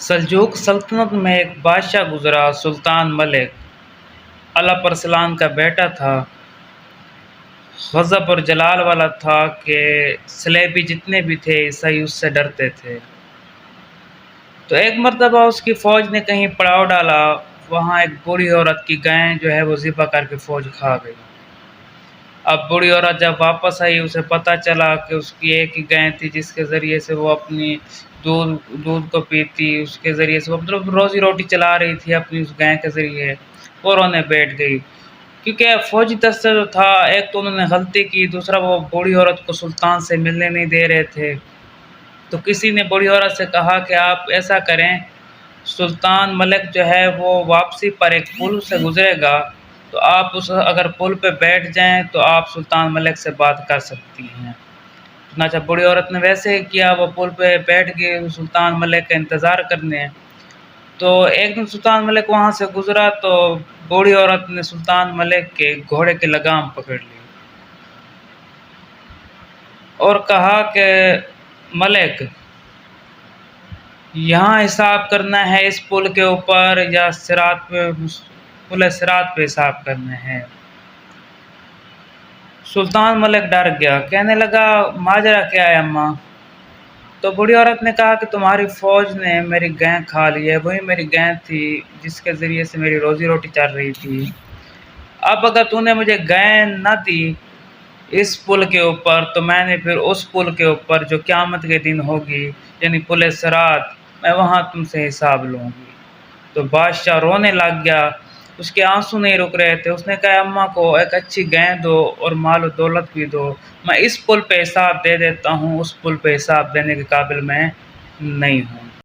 سلجوق سلطنت میں ایک بادشاہ گزرا، سلطان ملک اللہ پرسلان کا بیٹا تھا۔ غضب اور جلال والا تھا کہ سلیبی جتنے بھی تھے عیسائی اس سے ڈرتے تھے۔ تو ایک مرتبہ اس کی فوج نے کہیں پڑاؤ ڈالا، وہاں ایک بوڑھی عورت کی گائے جو ہے وہ ذبح کر کے فوج کھا گئی۔ اب بوڑھی عورت جب واپس آئی، اسے پتہ چلا کہ اس کی ایک ہی گائے تھی جس کے ذریعے سے وہ اپنی دودھ کو پیتی، اس کے ذریعے سے وہ مطلب روزی روٹی چلا رہی تھی اپنی اس گائے کے ذریعے، اور رونے بیٹھ گئی۔ کیونکہ فوجی دستے جو تھا، ایک تو انہوں نے غلطی کی، دوسرا وہ بوڑھی عورت کو سلطان سے ملنے نہیں دے رہے تھے۔ تو کسی نے بوڑھی عورت سے کہا کہ آپ ایسا کریں، سلطان ملک جو ہے وہ واپسی پر ایک پل سے گزرے گا، تو آپ اگر پل پہ بیٹھ جائیں تو آپ سلطان ملک سے بات کر سکتی ہیں۔ چنانچہ بوڑھی عورت نے ویسے ہی کیا، وہ پل پہ بیٹھ گئی سلطان ملک کا انتظار کرنے۔ تو ایک دن سلطان ملک وہاں سے گزرا تو بوڑھی عورت نے سلطان ملک کے گھوڑے کی لگام پکڑ لی اور کہا کہ ملک، یہاں حساب کرنا ہے اس پل کے اوپر یا صراط پہ، پل صراط پہ حساب کرنا ہے؟ سلطان ملک ڈر گیا، کہنے لگا ماجرا کیا ہے اماں؟ تو بوڑھی عورت نے کہا کہ تمہاری فوج نے میری گائے کھا لی ہے، وہی میری گائے تھی جس کے ذریعے سے میری روزی روٹی چل رہی تھی۔ اب اگر تو نے مجھے گائے نہ دی اس پل کے اوپر، تو میں نے پھر اس پل کے اوپر جو قیامت کے دن ہوگی، یعنی پل صراط، میں وہاں تم سے حساب لوں گی۔ تو بادشاہ رونے لگ گیا، اس کے آنسو نہیں رک رہے تھے۔ اس نے کہا اماں کو ایک اچھی گائے دو اور مال و دولت بھی دو، میں اس پل پہ حساب دے دیتا ہوں، اس پل پہ حساب دینے کے قابل میں نہیں ہوں۔